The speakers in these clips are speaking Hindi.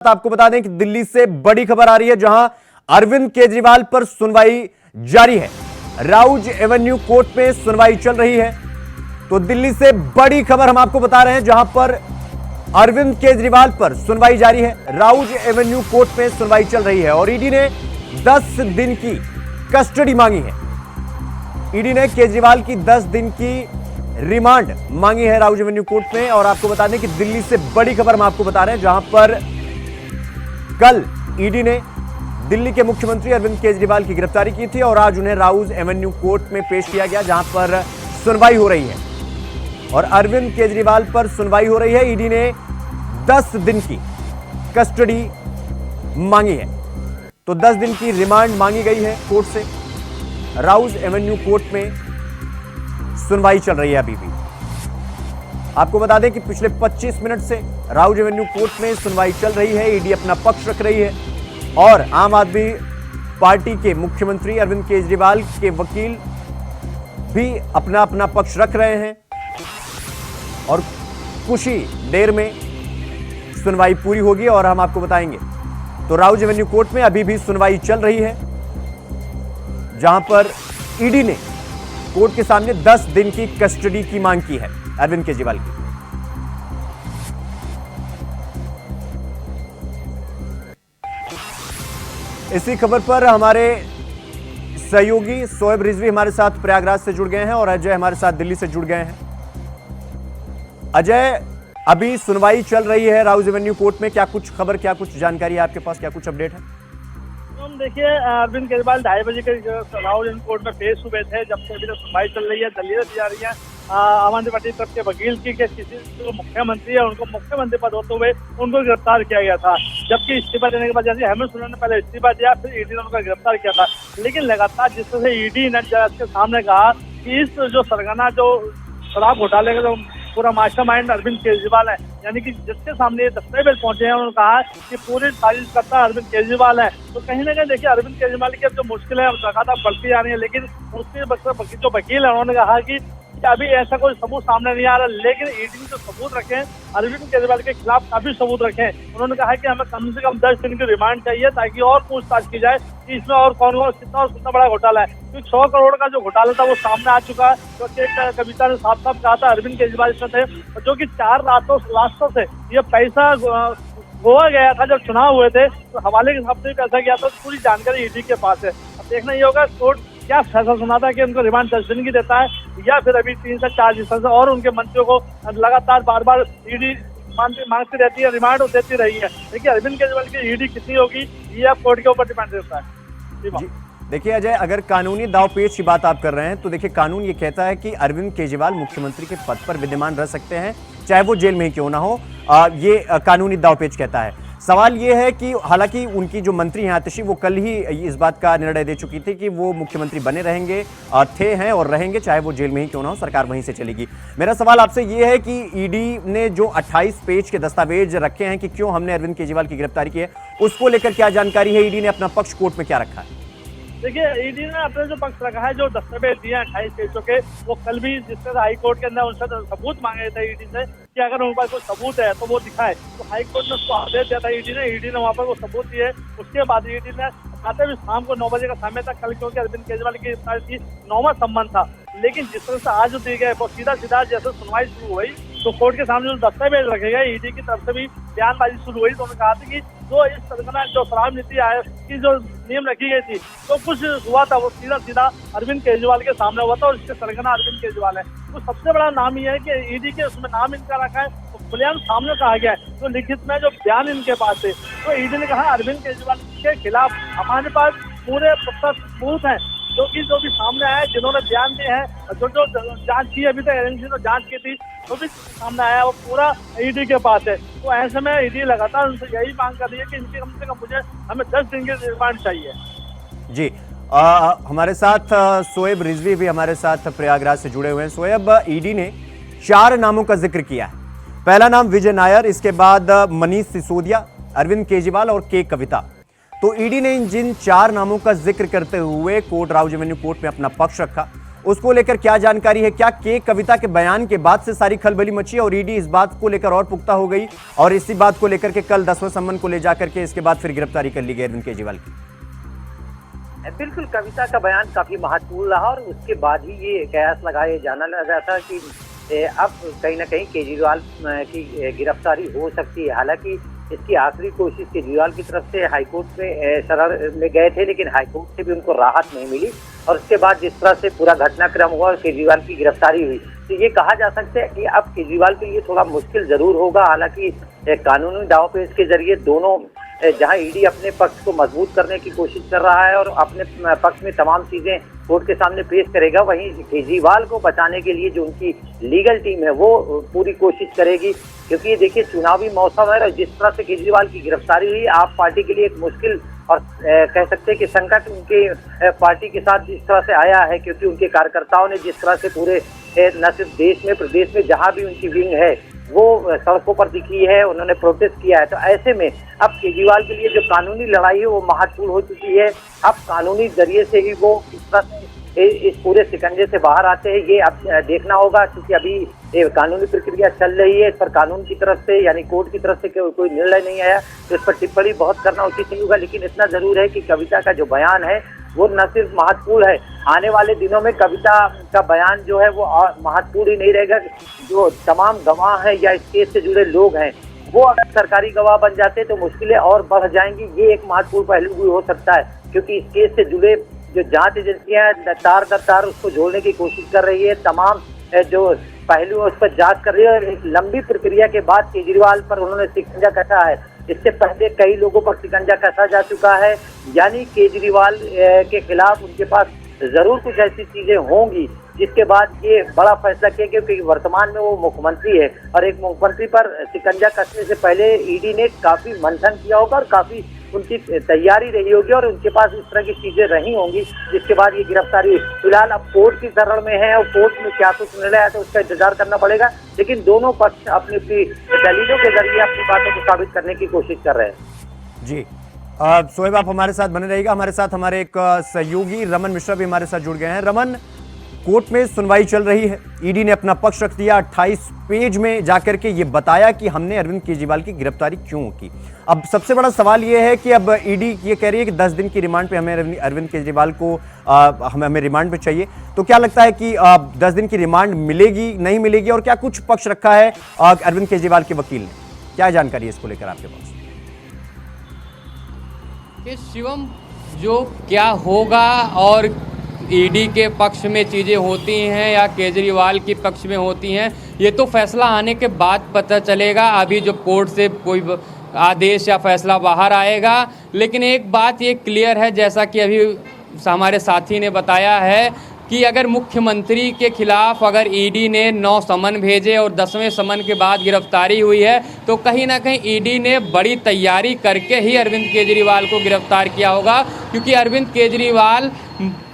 आपको बता दें कि दिल्ली से बड़ी खबर आ रही है, जहां अरविंद केजरीवाल पर सुनवाई जारी है। राउज एवेन्यू कोर्ट में सुनवाई चल रही है। तो दिल्ली से बड़ी खबर हम आपको बता रहे हैं, जहां पर अरविंद केजरीवाल पर सुनवाई जारी है। राउज एवेन्यू कोर्ट में सुनवाई चल रही है और ईडी ने 10 दिन की कस्टडी मांगी है। ईडी ने केजरीवाल की 10 दिन की रिमांड मांगी है राउज एवेन्यू कोर्ट में। और आपको बता दें कि दिल्ली से बड़ी खबर हम आपको बता रहे हैं, जहां पर कल ईडी ने दिल्ली के मुख्यमंत्री अरविंद केजरीवाल की गिरफ्तारी की थी और आज उन्हें राउज एवेन्यू कोर्ट में पेश किया गया, जहां पर सुनवाई हो रही है। और अरविंद केजरीवाल पर सुनवाई हो रही है। ईडी ने 10 दिन की कस्टडी मांगी है, तो 10 दिन की रिमांड मांगी गई है कोर्ट से। राउज एवेन्यू कोर्ट में सुनवाई चल रही है अभी भी। आपको बता दें कि पिछले 25 मिनट से राउज एवेन्यू कोर्ट में सुनवाई चल रही है। ईडी अपना पक्ष रख रही है और आम आदमी पार्टी के मुख्यमंत्री अरविंद केजरीवाल के वकील भी अपना अपना पक्ष रख रहे हैं और कुछ ही देर में सुनवाई पूरी होगी और हम आपको बताएंगे। तो राउज एवेन्यू कोर्ट में अभी भी सुनवाई चल रही है, जहां पर ईडी ने कोर्ट के सामने 10 दिन की कस्टडी की मांग की है अरविंद केजरीवाल की। इसी खबर पर हमारे सहयोगी शोएब रिजवी हमारे साथ प्रयागराज से जुड़ गए हैं और अजय हमारे साथ दिल्ली से जुड़ गए हैं। अजय, अभी सुनवाई चल रही है राउज एवेन्यू कोर्ट में, क्या कुछ खबर, क्या कुछ जानकारी है आपके पास, क्या कुछ अपडेट है? देखिए, अरविंद केजरीवाल 2:30 बजे के राउज एवेन्यू कोर्ट में पेश हुए थे। जब से अभी तक सुनवाई चल रही है, दलीलें दी जा रही है आम आदमी पार्टी तरफ के वकील की कि किसी जो मुख्यमंत्री है उनको मुख्यमंत्री पद होते हुए उनको गिरफ्तार किया गया था। जबकि इस्तीफा देने के बाद जैसे हेमंत सोरेन ने पहले इस्तीफा दिया, फिर ईडी ने उनको गिरफ्तार किया था। लेकिन लगातार जिस तरह से ईडी ने जज के सामने कहा कि इस जो सरगना जो शराब घोटाले का जो पूरा मास्टरमाइंड अरविंद केजरीवाल है, यानी कि जिसके सामने ये दस्तावेज पहुंचे हैं, उन्होंने कहा कि पूरी साजिश करता अरविंद केजरीवाल है। तो कहीं ना कहीं देखिए, अरविंद केजरीवाल की अब जो मुश्किल है लगातार बढ़ती जा रही है। लेकिन उसके जो वकील है उन्होंने कहा कि अभी ऐसा कोई सबूत सामने नहीं आ रहा, लेकिन ईडी ने जो सबूत रखे हैं अरविंद केजरीवाल के खिलाफ काफी सबूत रखे हैं। उन्होंने कहा कि हमें कम से कम 10 दिन की रिमांड चाहिए ताकि और पूछताछ की जाए कि इसमें और कौन कौन कितना बड़ा घोटाला है। क्योंकि 100 करोड़ का जो घोटाला था वो सामने आ चुका है। क्योंकि एक कविता ने साफ साफ कहा था अरविंद केजरीवाल इसमें थे, जो कि 4 रास्तों से ये पैसा गोवा गया था। जब चुनाव हुए थे तो हवाले के हिसाब से पैसा गया था। पूरी जानकारी ईडी के पास है। अब देखना ये होगा कोर्ट क्या फैसला सुनाता है कि उनको रिमांड 10 दिन की देता है या फिर अभी 3 से 4 दिन से और उनके मंत्रियों को लगातार बार बार ईडी मांगती रहती है, रिमांड देती रही है। देखिए, अरविंद केजरीवाल की ईडी कितनी होगी ये अब कोर्ट के ऊपर डिपेंड रहता है। देखिए अजय, अगर कानूनी दांवपेच की बात आप कर रहे हैं तो देखिए, कानून ये कहता है कि अरविंद केजरीवाल मुख्यमंत्री के पद पर विद्यमान रह सकते हैं, चाहे वो जेल में ही क्यों ना हो। ये कानूनी दांवपेच कहता है। सवाल ये है कि हालांकि उनकी जो मंत्री हैं आतिशी, वो कल ही इस बात का निर्णय दे चुकी थी कि वो मुख्यमंत्री बने रहेंगे, हैं और रहेंगे, चाहे वो जेल में ही क्यों ना हो, सरकार वहीं से चलेगी। मेरा सवाल आपसे ये है कि ईडी ने जो 28 पेज के दस्तावेज रखे हैं कि क्यों हमने अरविंद केजरीवाल की गिरफ्तारी की है, उसको लेकर क्या जानकारी है? ईडी ने अपना पक्ष कोर्ट में क्या रखा है? देखिए, ईडी ने अपने जो पक्ष रखा है, जो दस्तावेज दिए हैं 28 पेजों के, वो कल भी जिस तरह हाई कोर्ट के अंदर उनसे सबूत मांगे थे ईडी से कि अगर उनके पास कोई सबूत है तो वो दिखाए। तो हाई कोर्ट ने उसको आदेश दिया था ईडी ने वहाँ पर वो सबूत दिए। उसके बाद ईडी ने आते भी शाम को 9 बजे का समय था कल, क्योंकि अरविंद केजरीवाल की गिरफ्तारी थी, 9वां सम्मन था। लेकिन जिस तरह से आज दिए गए वो सीधा जैसे सुनवाई शुरू हुई तो कोर्ट के सामने जो दस्तावेज रखे गए, ईडी की तरफ से भी बयानबाजी शुरू हुई। तो उन्होंने कहा था कि जो इस सरगना जो शराब नीति आयोग की जो नियम रखी गई थी, तो कुछ हुआ था वो सीधा अरविंद केजरीवाल के सामने हुआ था और इसके सरगना अरविंद केजरीवाल है। तो सबसे बड़ा नाम ये है कि ईडी के उसमें नाम इनका रखा है, तो खुलेआम सामने कहा गया है। तो लिखित में जो बयान इनके पास है, तो ईडी ने कहा अरविंद केजरीवाल के खिलाफ हमारे पास पूरे सबूत हैं, जो भी सामने आया, जिन्होंने बयान दिए हैं, जो जांच की अभी तक एजेंसी ने जांच की थी, जो भी सामने आया वो पूरा ईडी के पास है। तो ऐसे में ईडी लगातार उनसे यही मांग कर रही है कि इनकी कम से कम हमें 10 दिन की रिमांड चाहिए। जी, हमारे साथ शोएब रिजवी भी हमारे साथ प्रयागराज से जुड़े हुए हैं। शोएब, ईडी ने 4 नामों का जिक्र किया है। पहला नाम विजय नायर, इसके बाद मनीष सिसोदिया, अरविंद केजरीवाल और के कविता। तो ईडी ने जिन 4 नामों का जिक्र करते हुए कोर्ट राउज एवेन्यू कोर्ट में अपना पक्ष रखा उसको लेकर क्या जानकारी है? क्या के कविता के बयान के बाद से सारी खलबली मची और ईडी इस बात को लेकर और पुख्ता हो गई और इसी बात को लेकर के कल 10वें सम्मन को ले जाकर के इसके बाद फिर गिरफ्तारी कर ली गई अरविंद केजरीवाल की? बिल्कुल, कविता का बयान काफी महत्वपूर्ण रहा और उसके बाद ही ये कयास लगाया जाना लगा था कि अब कहीं ना कहीं केजरीवाल की गिरफ्तारी हो सकती है। हालांकि इसकी आखिरी कोशिश केजरीवाल की तरफ से हाईकोर्ट में शरण में गए थे, लेकिन हाईकोर्ट से भी उनको राहत नहीं मिली और उसके बाद जिस तरह से पूरा घटनाक्रम हुआ और केजरीवाल की गिरफ्तारी हुई, तो ये कहा जा सकता है कि अब केजरीवाल के लिए थोड़ा मुश्किल जरूर होगा। हालांकि कानूनी दांवपेच के जरिए दोनों, जहां ईडी अपने पक्ष को मजबूत करने की कोशिश कर रहा है और अपने पक्ष में तमाम चीजें कोर्ट के सामने पेश करेगा, वहीं केजरीवाल को बचाने के लिए जो उनकी लीगल टीम है वो पूरी कोशिश करेगी। क्योंकि ये देखिए, चुनावी मौसम है और जिस तरह से केजरीवाल की गिरफ्तारी हुई, आप पार्टी के लिए एक मुश्किल और कह सकते हैं कि संकट उनके पार्टी के साथ जिस तरह से आया है, क्योंकि उनके कार्यकर्ताओं ने जिस तरह से पूरे न सिर्फ देश में, प्रदेश में जहां भी उनकी विंग है वो सड़कों पर दिखी है, उन्होंने प्रोटेस्ट किया है। तो ऐसे में अब केजरीवाल के लिए जो कानूनी लड़ाई है वो महत्वपूर्ण हो चुकी है। अब कानूनी जरिए से ही वो किस तरह से इस पूरे शिकंजे से बाहर आते हैं, ये अब देखना होगा। क्योंकि अभी कानूनी प्रक्रिया चल रही है, इस पर कानून की तरफ से यानी कोर्ट की तरफ से कोई निर्णय नहीं आया, तो इस पर टिप्पणी बहुत करना उचित नहीं होगा। लेकिन इतना जरूर है कि कविता का जो बयान है वो न सिर्फ महत्वपूर्ण है, आने वाले दिनों में कविता का बयान जो है वो महत्वपूर्ण ही नहीं रहेगा। जो तमाम गवाह हैं या इस केस से जुड़े लोग हैं, वो अगर सरकारी गवाह बन जाते तो मुश्किलें और बढ़ जाएंगी। ये एक महत्वपूर्ण पहलू भी हो सकता है, क्योंकि इस केस से जुड़े जो जांच एजेंसियां तार दर तार उसको जोड़ने की कोशिश कर रही है, तमाम जो पहलू उस पर जांच कर रही है। एक लंबी प्रक्रिया के बाद केजरीवाल पर उन्होंने शिकंजा कसा है। इससे पहले कई लोगों पर शिकंजा कसा जा चुका है, यानी केजरीवाल के खिलाफ उनके पास जरूर कुछ ऐसी चीजें होंगी जिसके बाद ये बड़ा फैसला किया, क्योंकि वर्तमान में वो मुख्यमंत्री है और एक मुख्यमंत्री पर शिकंजा कसने से पहले ईडी ने काफी मंथन किया होगा और काफी उनकी तैयारी रही होगी और उनके पास इस तरह की चीजें रही होंगी, जिसके बाद ये गिरफ्तारी। फिलहाल अब कोर्ट की शरण में है और कोर्ट में क्या कुछ निर्णय है तो उसका इंतजार करना पड़ेगा। लेकिन दोनों पक्ष अपनी अपनी दलीलों के जरिए अपनी बातों को साबित करने की कोशिश कर रहे हैं। जी, सोहेब आप हमारे साथ बने रहिएगा। हमारे साथ हमारे एक सहयोगी रमन मिश्रा भी हमारे साथ जुड़ गए हैं। रमन, कोर्ट में सुनवाई चल रही है, ईडी ने अपना पक्ष रख दिया, 28 पेज में जाकर के ये बताया कि हमने अरविंद केजरीवाल की गिरफ्तारी क्यों की। अब सबसे बड़ा सवाल ये है कि अब ईडी ये कह रही है कि 10 दिन की रिमांड पे हमें अरविंद केजरीवाल को हमें रिमांड पे चाहिए। तो क्या लगता है कि 10 दिन की रिमांड मिलेगी, नहीं मिलेगी, और क्या कुछ पक्ष रखा है अरविंद केजरीवाल के वकील ने? क्या जानकारी है इसको लेकर आपके पास? कि शिवम, जो क्या होगा और ईडी के पक्ष में चीज़ें होती हैं या केजरीवाल के पक्ष में होती हैं, ये तो फैसला आने के बाद पता चलेगा। अभी जो कोर्ट से कोई आदेश या फैसला बाहर आएगा, लेकिन एक बात ये क्लियर है, जैसा कि अभी हमारे साथी ने बताया है कि अगर मुख्यमंत्री के खिलाफ अगर ईडी ने 9 समन भेजे और 10वें समन के बाद गिरफ्तारी हुई है, तो कहीं ना कहीं ईडी ने बड़ी तैयारी करके ही अरविंद केजरीवाल को गिरफ्तार किया होगा। क्योंकि अरविंद केजरीवाल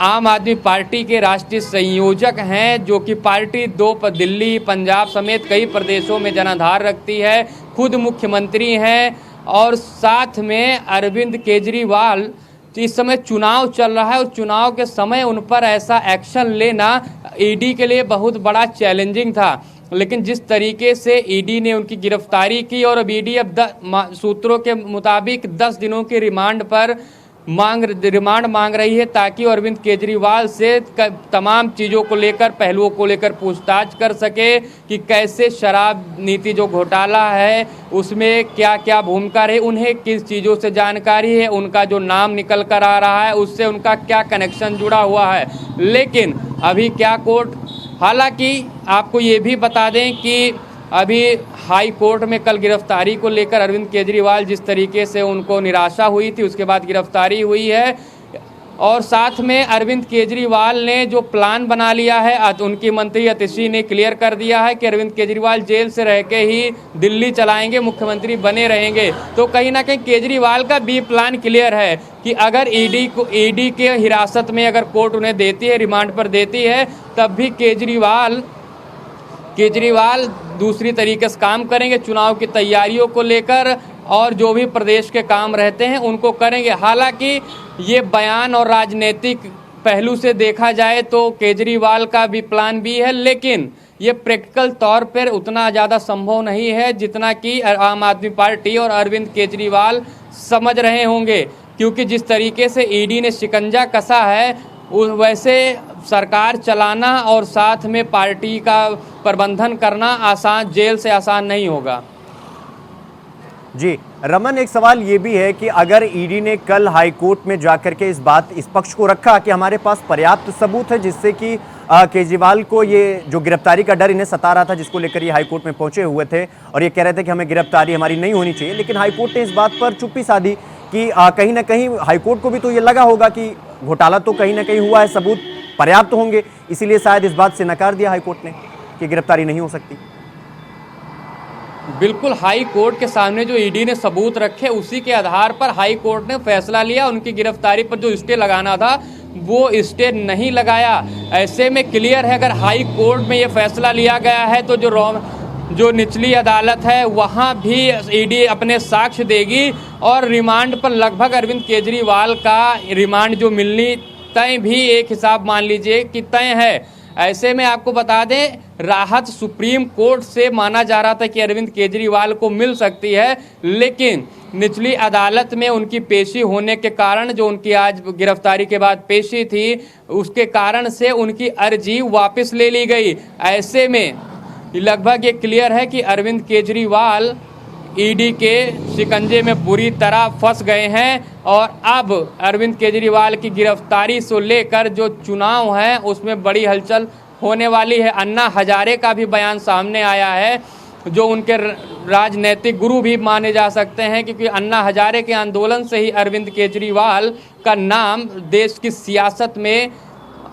आम आदमी पार्टी के राष्ट्रीय संयोजक हैं, जो कि पार्टी दिल्ली, पंजाब समेत कई प्रदेशों में जनाधार रखती है, खुद मुख्यमंत्री हैं और साथ में अरविंद केजरीवाल इस समय चुनाव चल रहा है और चुनाव के समय उन पर ऐसा एक्शन लेना ईडी के लिए बहुत बड़ा चैलेंजिंग था। लेकिन जिस तरीके से ईडी ने उनकी गिरफ्तारी की और अब ईडी अब सूत्रों के मुताबिक 10 दिनों की रिमांड पर रिमांड मांग रही है, ताकि अरविंद केजरीवाल से तमाम चीज़ों को लेकर, पहलुओं को लेकर पूछताछ कर सके कि कैसे शराब नीति जो घोटाला है उसमें क्या क्या भूमिका रही, उन्हें किस चीज़ों से जानकारी है, उनका जो नाम निकल कर आ रहा है उससे उनका क्या कनेक्शन जुड़ा हुआ है। लेकिन अभी क्या कोर्ट, हालांकि आपको ये भी बता दें कि अभी हाई कोर्ट में कल गिरफ्तारी को लेकर अरविंद केजरीवाल जिस तरीके से उनको निराशा हुई थी, उसके बाद गिरफ्तारी हुई है और साथ में अरविंद केजरीवाल ने जो प्लान बना लिया है, उनकी मंत्री अतिशी ने क्लियर कर दिया है कि अरविंद केजरीवाल जेल से रह के ही दिल्ली चलाएंगे, मुख्यमंत्री बने रहेंगे। तो कहीं ना कहीं केजरीवाल का भी प्लान क्लियर है कि अगर ईडी के हिरासत में अगर कोर्ट उन्हें देती है, रिमांड पर देती है, तब भी केजरीवाल दूसरी तरीके से काम करेंगे, चुनाव की तैयारियों को लेकर और जो भी प्रदेश के काम रहते हैं उनको करेंगे। हालांकि ये बयान और राजनीतिक पहलू से देखा जाए तो केजरीवाल का भी प्लान बी है, लेकिन ये प्रैक्टिकल तौर पर उतना ज़्यादा संभव नहीं है जितना कि आम आदमी पार्टी और अरविंद केजरीवाल समझ रहे होंगे, क्योंकि जिस तरीके से ईडी ने शिकंजा कसा है वैसे सरकार चलाना और साथ में पार्टी का प्रबंधन करना आसान, जेल से आसान नहीं होगा। जी रमन, एक सवाल ये भी है कि अगर ईडी ने कल हाई कोर्ट में जाकर के इस पक्ष को रखा कि हमारे पास पर्याप्त सबूत है जिससे कि केजरीवाल को ये जो गिरफ्तारी का डर इन्हें सता रहा था, जिसको लेकर ये हाई कोर्ट में पहुंचे हुए थे और ये कह रहे थे कि हमें गिरफ्तारी हमारी नहीं होनी चाहिए, लेकिन हाई कोर्ट ने इस बात पर चुप्पी साधी कि कहीं ना कहीं हाई कोर्ट को भी तो ये लगा होगा कि घोटाला तो कहीं ना कहीं हुआ है, सबूत पर्याप्त होंगे, इसीलिए शायद इस बात से नकार दिया हाई कोर्ट ने कि गिरफ्तारी नहीं हो सकती। बिल्कुल, हाई कोर्ट के सामने जो ईडी ने सबूत रखे उसी के आधार पर हाई कोर्ट ने फैसला लिया। उनकी गिरफ्तारी पर जो स्टे लगाना था वो स्टे नहीं लगाया। ऐसे में क्लियर है, अगर हाई कोर्ट में ये फैसला लिया गया है तो जो निचली अदालत है वहाँ भी ईडी अपने साक्ष्य देगी और रिमांड पर लगभग अरविंद केजरीवाल का रिमांड जो मिलनी तय भी एक हिसाब मान लीजिए कि तय है। ऐसे में आपको बता दें, राहत सुप्रीम कोर्ट से माना जा रहा था कि अरविंद केजरीवाल को मिल सकती है, लेकिन निचली अदालत में उनकी पेशी होने के कारण, जो उनकी आज गिरफ्तारी के बाद पेशी थी, उसके कारण से उनकी अर्जी वापस ले ली गई। ऐसे में लगभग ये क्लियर है कि अरविंद केजरीवाल ईडी के शिकंजे में बुरी तरह फंस गए हैं और अब अरविंद केजरीवाल की गिरफ्तारी से लेकर जो चुनाव है उसमें बड़ी हलचल होने वाली है। अन्ना हजारे का भी बयान सामने आया है, जो उनके राजनीतिक गुरु भी माने जा सकते हैं, क्योंकि अन्ना हजारे के आंदोलन से ही अरविंद केजरीवाल का नाम देश की सियासत में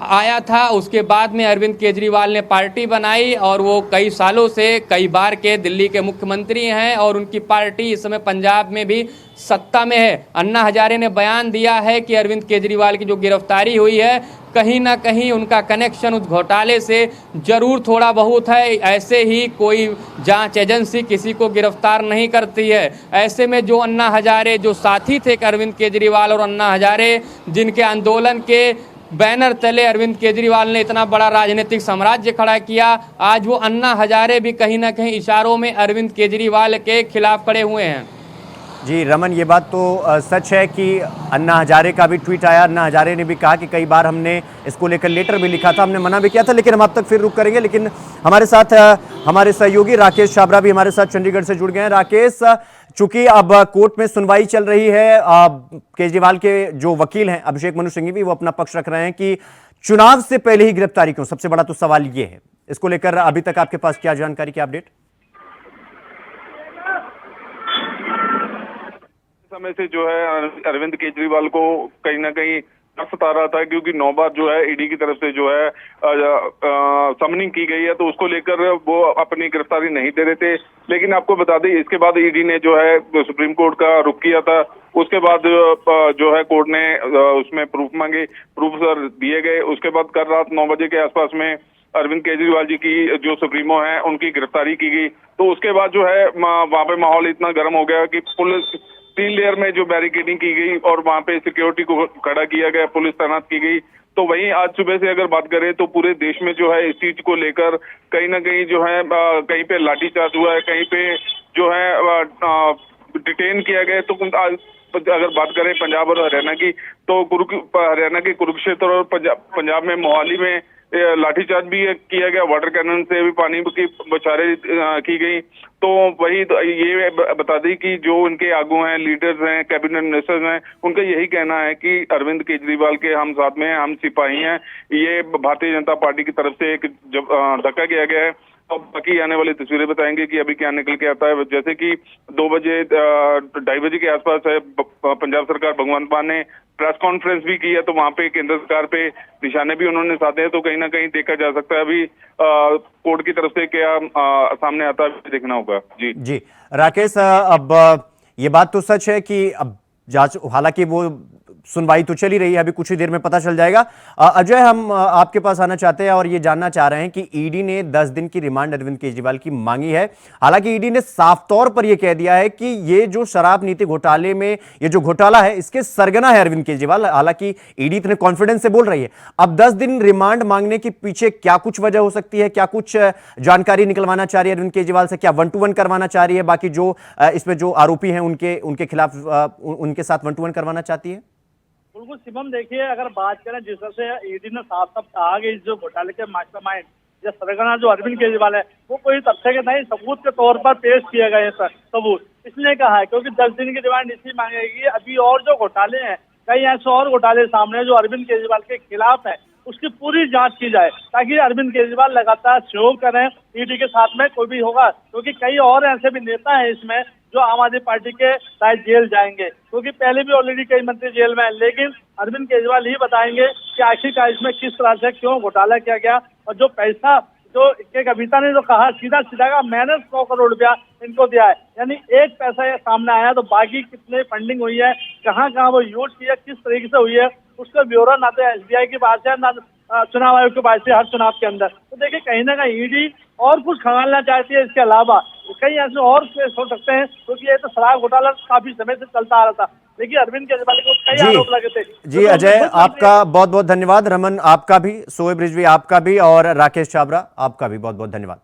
आया था। उसके बाद में अरविंद केजरीवाल ने पार्टी बनाई और वो कई सालों से कई बार के दिल्ली के मुख्यमंत्री हैं और उनकी पार्टी इस समय पंजाब में भी सत्ता में है। अन्ना हजारे ने बयान दिया है कि अरविंद केजरीवाल की जो गिरफ्तारी हुई है कहीं ना कहीं उनका कनेक्शन उस घोटाले से जरूर थोड़ा बहुत है। ऐसे ही कोई जांच एजेंसी किसी को गिरफ्तार नहीं करती है। ऐसे में जो अन्ना हजारे जो साथी थे अरविंद केजरीवाल और अन्ना हजारे, जिनके आंदोलन के बैनर तले अरविंद केजरीवाल ने इतना बड़ा राजनीतिक साम्राज्य खड़ा किया, आज वो अन्ना हजारे भी कहीं ना कहीं इशारों में अरविंद केजरीवाल के खिलाफ खड़े हुए हैं। जी रमन, ये बात तो सच है कि अन्ना हजारे का भी ट्वीट आया। अन्ना हजारे ने भी कहा कि कई बार हमने इसको लेकर लेटर भी लिखा था, हमने मना भी किया था, लेकिन हम अब तक फिर रुक करेंगे। लेकिन हमारे साथ हमारे सहयोगी राकेश छाबरा भी हमारे साथ चंडीगढ़ से जुड़ गए हैं। राकेश, चूंकि अब कोर्ट में सुनवाई चल रही है, केजरीवाल के जो वकील हैं अभिषेक मनु सिंघवी भी वो अपना पक्ष रख रहे हैं कि चुनाव से पहले ही गिरफ्तारी क्यों, सबसे बड़ा तो सवाल ये है। इसको लेकर अभी तक आपके पास क्या जानकारी, क्या अपडेट? समय से जो है अरविंद केजरीवाल को कहीं ना कहीं सता रहा था, क्योंकि 9 बार जो है ईडी की तरफ से जो है समनिंग की गई है, तो उसको लेकर वो अपनी गिरफ्तारी नहीं दे रहे थे। लेकिन आपको बता दें, इसके बाद ईडी ने जो है सुप्रीम कोर्ट का रुख किया था। उसके बाद जो है कोर्ट ने उसमें प्रूफ मांगे, प्रूफ सर दिए गए। उसके बाद कल रात 9 बजे के आसपास में अरविंद केजरीवाल जी की जो सुप्रीमो है उनकी गिरफ्तारी की गई। तो उसके बाद जो है वहां पे माहौल इतना गर्म हो गया कि पुलिस 3 लेयर में जो बैरिकेडिंग की गई और वहां पे सिक्योरिटी को खड़ा किया गया, पुलिस तैनात की गई। तो वहीं आज सुबह से अगर बात करें तो पूरे देश में जो है इस चीज को लेकर कहीं ना कहीं जो है कहीं पे लाठीचार्ज हुआ है, कहीं पे जो है डिटेन किया गया। तो अगर बात करें पंजाब और हरियाणा की, तो हरियाणा के कुरुक्षेत्र और पंजाब में मोहाली में लाठीचार्ज भी किया गया, वाटर कैनन से भी पानी की बौछारें की गई। तो वही ये बता दी कि जो उनके आगू हैं, लीडर्स हैं, कैबिनेट मिनिस्टर्स हैं, उनका यही कहना है कि अरविंद केजरीवाल के हम साथ में हैं, हम सिपाही हैं। ये भारतीय जनता पार्टी की तरफ से एक धक्का किया गया है। अब बाकी आने वाली तस्वीरें बताएंगे कि अभी क्या निकल के आता है। जैसे कि 2 बजे 2:30 बजे के आसपास है पंजाब सरकार भगवंत मान ने प्रेस कॉन्फ्रेंस भी की है, तो वहां पे केंद्र सरकार पे निशाने भी उन्होंने साधे हैं। तो कहीं ना कहीं देखा जा सकता है अभी कोर्ट की तरफ से क्या सामने आता है, देखना होगा। जी राकेश, अब ये बात तो सच है कि अब जांच, हालांकि वो सुनवाई तो चली रही है, अभी कुछ ही देर में पता चल जाएगा। अजय, हम आपके पास आना चाहते हैं और ये जानना चाह रहे हैं कि ईडी ने 10 दिन की रिमांड अरविंद केजरीवाल की मांगी है। हालांकि ईडी ने साफ तौर पर यह कह दिया है कि ये जो शराब नीति घोटाले में ये जो घोटाला है इसके सरगना है अरविंद केजरीवाल। हालांकि ईडी इतने कॉन्फिडेंस से बोल रही है। अब 10 दिन रिमांड मांगने के पीछे क्या कुछ वजह हो सकती है? क्या कुछ जानकारी निकलवाना चाह रही है अरविंद केजरीवाल से? क्या 1-to-1 करवाना चाह रही है? बाकी जो इसमें जो आरोपी हैं उनके खिलाफ उनके साथ 1-to-1 करवाना चाहती है? बिल्कुल शिवम, देखिए अगर बात करें जिस तरह से ईडी ने साफ साफ कहा कि इस जो घोटाले के मास्टरमाइंड या सरगना जो अरविंद केजरीवाल है वो कोई तथ्य के नहीं सबूत के तौर पर पेश किए गए सबूत इसलिए कहा है क्योंकि 10 दिन की रिमांड इसलिए मांगेगी। अभी और जो घोटाले हैं, कई ऐसे और घोटाले सामने जो अरविंद केजरीवाल के खिलाफ है, उसकी पूरी जांच की जाए ताकि अरविंद केजरीवाल लगातार सहयोग करें ईडी के साथ में कोई भी होगा, क्योंकि कई और ऐसे भी नेता हैं इसमें जो आम आदमी पार्टी के शायद जेल जाएंगे, क्योंकि पहले भी ऑलरेडी कई मंत्री जेल में हैं। लेकिन अरविंद केजरीवाल ही बताएंगे कि आखिरकार इसमें किस तरह से क्यों घोटाला किया गया और जो पैसा जो के कविता ने जो कहा सीधा सीधा का मैंने 100 करोड़ रुपया इनको दिया है, यानी एक पैसा ये सामने आया तो बाकी कितने फंडिंग हुई है, कहाँ कहाँ वो यूज की है, किस तरीके से हुई है, उसका ब्यौरा ना तो SBI की बात है ना चुनाव आयोग की बात है हर चुनाव के अंदर। तो देखिए कहीं ना कहीं ईडी और कुछ खंगालना चाहती है। इसके अलावा कई ऐसे और केस हो सकते हैं क्योंकि ये तो शराब घोटाला काफी समय से चलता आ रहा था, लेकिन अरविंद केजरीवाल को कई आरोप लगे थे। जी अजय, आपका बहुत बहुत धन्यवाद। रमन आपका भी, शोएब रिजवी आपका भी और राकेश छाबरा आपका भी बहुत बहुत धन्यवाद।